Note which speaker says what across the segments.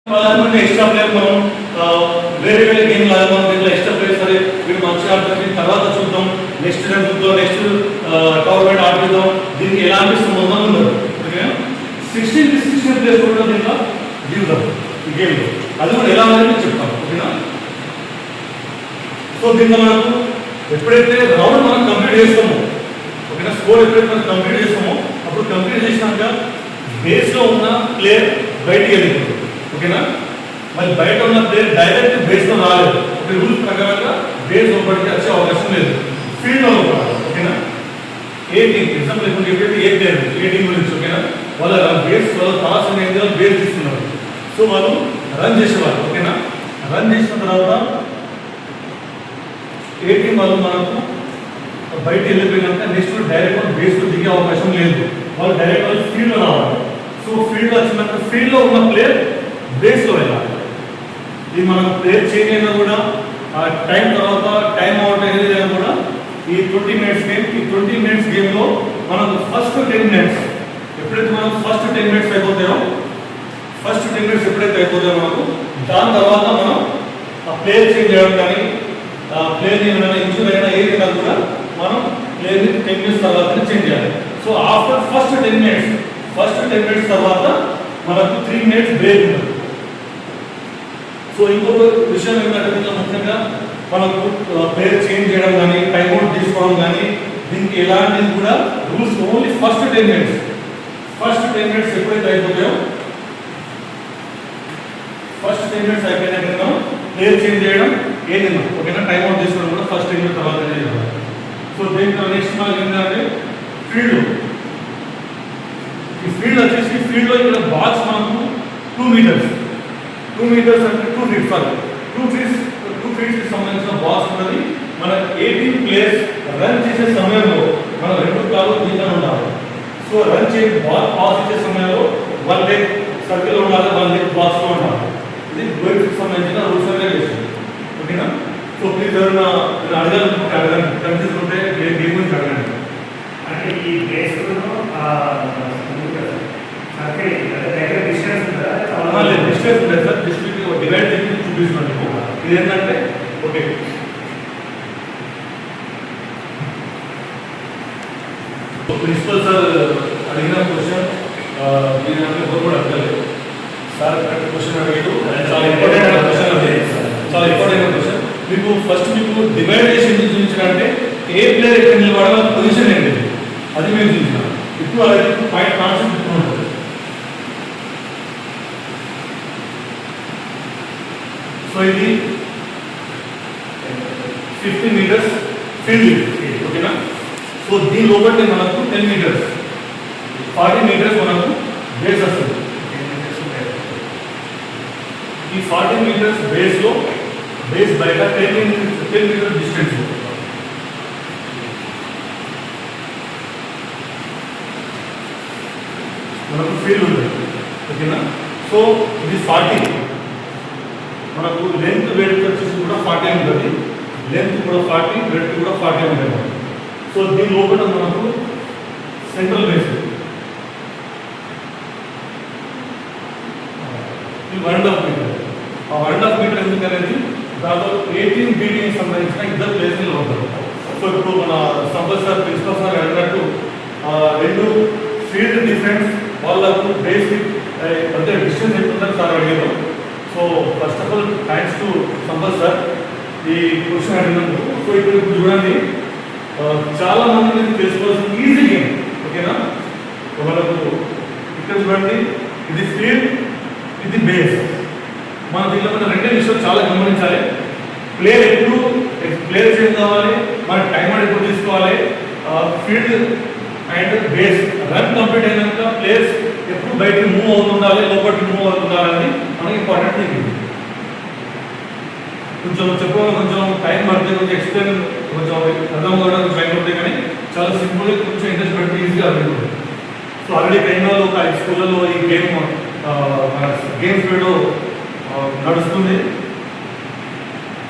Speaker 1: Extra player మనం వేరే వేరే గేమ్ లాగా మనం దీంట్లో ఎక్స్ట్రా ప్లేయర్ సరే వీడు మంచిగా ఆడుతుంది తర్వాత చూద్దాం నెక్స్ట్ రన్ చూద్దాం నెక్స్ట్ టోర్నమెంట్ ఆడుతుందాం దీనికి ఎలాంటి సంబంధం ఉండదు. ఓకేనా 16 ప్లేయర్స్ కూడా దీంట్లో దిగుదాం ఈ గేమ్లో అది కూడా ఎలా అనేది చెప్తాం. ఓకేనా సో దీంట్లో మనకు ఎప్పుడైతే రౌండ్ మనం కంప్లీట్ చేస్తామో ఓకేనా స్కోర్ ఎప్పుడైతే మనం కంప్లీట్ చేస్తామో అప్పుడు కంప్లీట్ చేసినాక బేస్లో ఉన్న ప్లేయర్ బయటికి వెళ్ళిపోతుంది. ఓకేనా మరి బయట ఉన్న ప్లేయర్ డైరెక్ట్ బేస్లో రాలేదు. ఒక రూల్స్ ప్రకారంగా బేస్ లోపలికి వచ్చే అవకాశం లేదు, ఫీల్డ్లో లోపల. ఓకేనా ఏ టీం ఎగ్జాంపుల్ ఎప్పుడైతే ఏ ప్లేయర్ ఏ టీం గురించి ఓకేనా వాళ్ళ బేస్ వాళ్ళ టాస్ అనేది బేస్ తీసుకున్నారు. సో వాళ్ళు రన్ చేసేవాళ్ళు. ఓకేనా రన్ చేసిన తర్వాత ఏ టీం వాళ్ళు మనకు బయట వెళ్ళిపోయినాక నెక్స్ట్ డైరెక్ట్ వాళ్ళు బేస్లో దిగే అవకాశం లేదు, వాళ్ళు డైరెక్ట్ వాళ్ళు ఫీల్డ్లో రావాలి. సో ఫీల్డ్లో వచ్చినాక ఫీల్డ్లో ఉన్న ప్లేయర్ బేస్లో వెళ్ళాలి. ఇది మనం ప్లేయర్ చేంజ్ అయినా కూడా ఆ టైం తర్వాత టైం అవుట్ అనేది కూడా ఈ 20 మినిట్స్ గేమ్ ఈ 20 మినిట్స్ గేమ్లో మనకు ఫస్ట్ 10 మినిట్స్ ఎప్పుడైతే మనం ఫస్ట్ 10 మినిట్స్ అయిపోతాయో మనకు దాని తర్వాత మనం ఆ ప్లేయర్ చేంజ్ చేయడం కానీ ఆ ప్లేయర్ని ఏమైనా ఇంజూర్ అయినా ఏది కాదు కూడా మనం ప్లేయర్ని 10 మినిట్స్ తర్వాత చేంజ్ చేయాలి. సో ఆఫ్టర్ ఫస్ట్ 10 మినిట్స్ తర్వాత మనకు 3 మినిట్స్ బ్రేక్ ఉంటుంది. సో ఇంకొక విషయం ఏంటంటే ముఖ్యంగా మనకు ప్లేయర్ చేంజ్ చేయడం కానీ టైం అవుట్ తీసుకోవడం కానీ దీనికి ఎలాంటిది కూడా రూల్స్ ఓన్లీ ఫస్ట్ 10 మినిట్స్ ఎప్పుడైతే అయిపోతాయో ఫస్ట్ 10 మినిట్స్ అయిపోయినాక మనం ప్లేయర్ చేంజ్ చేయడం ఏదైనా ఓకేనా టైం అవుట్ తీసుకోవడం కూడా ఫస్ట్ 10 మినిట్స్ తర్వాత చేయాలి. సో దీంట్లో నెక్స్ట్ మనకి ఏంటంటే ఫీల్డ్. ఈ ఫీల్డ్ వచ్చేసి ఫీల్డ్లో ఇక్కడ బాక్స్ మనకు 2 మీటర్స్ అంటే 2 ఫీట్ సారీ 2 ఫీట్స్కి సంబంధించిన బాక్స్ ఉన్నది. మన 18 ప్లేయర్స్ రన్ చేసే సమయంలో మన 2 కాళ్ళు దీంట్లో ఉండాలి. సో రన్ చేసి బాల్ పాస్ ఇచ్చే సమయంలో 1 లెగ్ సర్కిల్ ఉండాలి, 1 లెగ్ బాక్స్లో ఉండాలి. ఇది గోల్కి సంబంధించిన రూల్స్ అండ్ రెగ్యులేషన్. ఓకేనా సో ప్లీజ్ ఎవరైనా అడగాలనుకుంటే కన్ఫ్యూజ్ ఉంటే గేమ్ గురించి అడగండి.
Speaker 2: అంటే ఈ బేస్లో డిస్టెన్స్ ఉంటుందా?
Speaker 1: డిస్టెన్స్ ఉంటుంది సార్. డిస్ట్రిక్ట్ డివైడ్ చేసి చూపిస్తున్నాను. ఇది ఏంటంటే ఓకే ప్రిన్సిపల్ సార్ అడిగిన క్వశ్చన్ దీని అంటే ఎవరు కూడా అడగలేదు సార్. కరెక్ట్ క్వశ్చన్ అడిగాడు. చాలా ఇంపార్టెంట్ క్వశ్చన్. మీకు ఫస్ట్ మీకు డివైడ్ చేసి ఎందుకు చూపించాలంటే ఏ ప్లేయర్ ఎక్కడ నిలబడాలో పొజిషన్ ఏంటి అది మేము చూపించాం. ఇప్పుడు అది పాయింట్ కాన్సెప్ట్ ఇప్పుడు ఉంటుంది. సో ఇది 50 మీటర్స్ ఫీల్డ్. ఓకేనా సో దీని లోపల మనకు 10 మీటర్స్ 40 మీటర్స్ మనకు బేస్ వస్తుంది. ఈ 40 మీటర్స్ బేస్లో బేస్ బయట 10 మీటర్స్ డిస్టెన్స్ మనకు ఫీల్డ్ ఉంది. ఓకేనా సో ఇది 40 మనకు లెంత్ వెయిట్ వచ్చేసి కూడా 40 ఉంటుంది. లెంత్ కూడా 40 వెయిట్ కూడా 40 ఉంటుంది. సో దీని లోపల మనకు సెంట్రల్ బేస్ ఈ 1.5 మీటర్. ఆ 1.5 మీటర్ ఎందుకనేది దాంట్లో 18 బీటీకి సంబంధించిన ఇద్దరు ప్లేస్లు ఉంటారు. సో ఇప్పుడు మన సంపత్ సార్ ప్రిన్సిపల్ సార్ అడిగినట్టు 2 ఫీల్డ్ డిఫరెన్స్ వాళ్ళకు బేసిక్ అంటే డిస్టెన్స్ ఎక్కుతుందని సార్ అడిగారు. So first of all thanks to Sampath sir ఈ క్వశ్చన్ అడిగినందుకు. సో ఇప్పుడు చూడండి చాలా మంది తెలుసుకోవాల్సిన ఈజీ గేమ్. ఓకేనా మనకు ఇక్కడ చూడండి ఇది ఫీల్డ్ ఇది బేస్. మన దీంట్లో మన 2 విషయాలు చాలా గమనించాలి. ప్లేయర్ ఎప్పుడు ప్లేయర్ చేంజ్ కావాలి, మన టైం ఎప్పుడు తీసుకోవాలి, field and base run complete అయినాక ప్లేయర్స్ ఎప్పుడు బయటకు మూవ్ అవుతుండాలి లోపలికి మూవ్ అవుతుండాలని మనకి ఇంపార్టెంట్ థింగ్. కొంచెం చెప్పడం కొంచెం టైం పడుతుంది, కొంచెం ఎక్స్ప్లెయిన్ కొంచెం అర్థం కావడానికి టైం పడుతుంది, కానీ చాలా సింపుల్గా కొంచెం ఇంట్రెస్ట్ పెడితే ఈజీగా అర్థమవుతుంది. సో ఆల్రెడీ ట్రైన్లో ఒక 5 స్కూళ్ళలో ఈ గేమ్ మన గేమ్స్ పీరియడ్ నడుస్తుంది.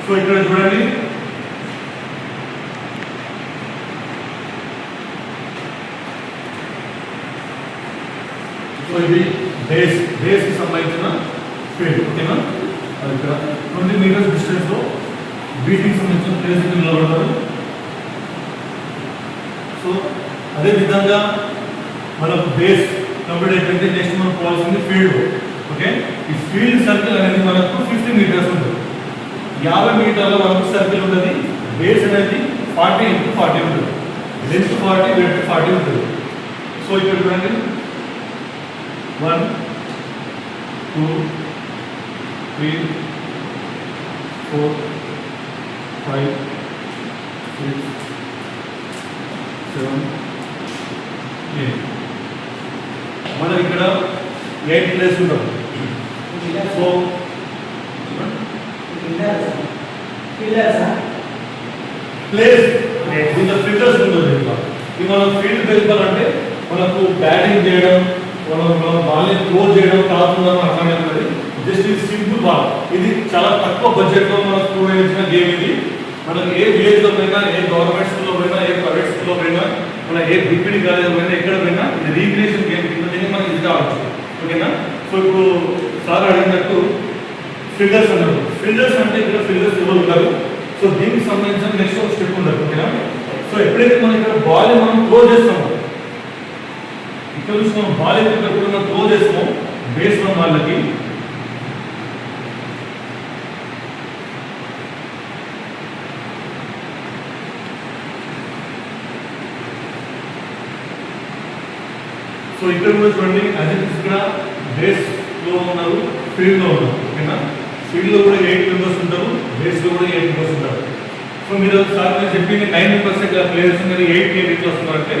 Speaker 1: సో ఇక్కడ చూడండి సో ఇది బేస్కి సంబంధించిన ఫీల్డ్. ఓకేనా? అది ఇక్కడ 20 మీటర్స్ డిస్టెన్స్ లో బీటింగ్ సంబంధించిన ప్లేస్ నిలబడతారు. సో అదే విధంగా మనకు బేస్ కంప్లీట్ అయిపోయింది. నెక్స్ట్ మనం పోవాల్సింది ఫీల్డ్. ఓకే, ఈ ఫీల్డ్ సర్కిల్ అనేది మనకు 50 మీటర్స్ ఉంటుంది. 50 మీటర్ల మనకు సర్కిల్ ఉంటుంది. బేస్ అనేది 40 × 40 ఉంటుంది. లెంత్ 40, వెడల్పు 40 ఉంటుంది. సో ఇక్కడ చూడండి 1 2 3 4 5 6 7 8 మనం ఇక్కడ 8 ప్లేస్ ఉంటాం. సో ప్లేస్ దీంట్లో ఫిల్టర్స్ ఉంటుంది. ఇది మనం ఫీల్డ్ వెళ్ళాలంటే మనకు బ్యాటింగ్ చేయడం, మనం బాల్ని క్లోజ్ చేయడం కాకుండా అట్లానే ఉంటుంది. జస్ట్ ఇది సింపుల్ బాల్. ఇది చాలా తక్కువ బడ్జెట్లో మనకు ఉపయోగించిన గేమ్. ఇది మనకు ఏ విలేజ్లో పోయినా, ఏ గవర్నమెంట్ స్కూల్లో పోయినా, ఏ ప్రైవేట్ స్కూల్లో పోయినా, మన ఏ బిపిడి కాలేజ్ పోయినా, ఎక్కడ పోయినా ఇది రీక్రియేషన్ గేమ్ కింద దీన్ని మనకి ఇది కావచ్చు. ఓకేనా? సో ఇప్పుడు సార్ అడిగినట్టు ఫిల్డర్స్ అన్నారు. ఫిల్డర్స్ అంటే ఇక్కడ ఫిల్డర్స్ ఎవరు ఉంటారు. సో దీనికి సంబంధించిన నెక్స్ట్ ఒక స్టెప్ ఉండదు. ఓకేనా? సో ఎప్పుడైతే మనం ఇక్కడ బాల్ మనం త్రో చేస్తామో, ఇక్కడ నుంచి మనం బాల్ ఎప్పుడు మనం త్రో చేస్తామో బేస్ ఉన్న వాళ్ళకి సో ఇక్కడ కూడా చూడండి అది ఇక్కడ బేస్ లో ఉన్నారు, ఫీల్డ్ లో ఉన్నారు. ఓకేనా? ఫీల్డ్ లో కూడా 8 మెంబర్స్ ఉంటారు, బేస్ లో కూడా 8 మెంబర్స్ ఉంటారు. సో మీరు ఒకసారి నేను చెప్పింది 9 మెంబర్స్ ప్లేయర్స్ మీరు 8 కి ఎట్లా వస్తున్నారంటే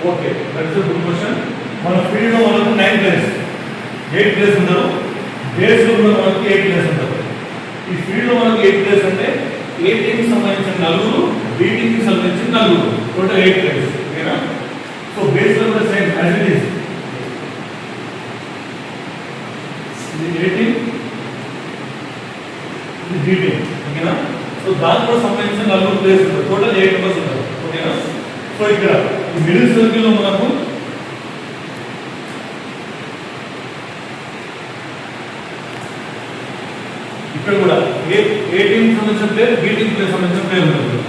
Speaker 1: ఓకే, దట్స్ గుడ్ క్వశ్చన్. మన ఫీల్డ్ లో మనకు 9 ప్లేయర్స్, 8 ప్లేయర్స్ ఉంటారు. బేస్ లో కూడా మనకు 8 ప్లేయర్స్ ఉంటారు. ఈ ఫీల్డ్ లో మనకు 8 ప్లేయర్స్ అంటే ఏ టీమ్ కి సంబంధించిన 4, బి టీమ్ కి సంబంధించిన 4, టోటల్ 8 ప్లేయర్స్. ఓకేనా? సో బేస్ లో కూడా సేమ్ యాజ్ ఇట్ ఈస్. ఇది D టీమ్. ఓకేనా? సో దాంట్లో సంబంధించిన 4 ప్లేయర్స్ ఉంటారు. టోటల్ 8 మెంబర్స్ ఉంటారు. ఓకేనా? సో ఇక్కడ ఈ మిడిల్ సర్కిల్ లో మనకు ఇక్కడ కూడా ఏ టీమ్ సంబంధించిన ప్లేయర్, బి టీమ్ ప్లేయర్ సంబంధించిన ప్లేయర్ ఉంటుంది.